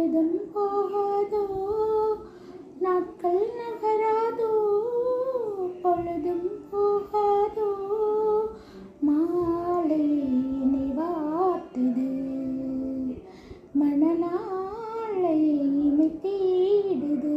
பொழுதும் போகாதோ நாட்கள் நகராதோ பொழுதும் போகாதோ மாலை என்னை வாட்டுது மணநாளை என்னை தேடுது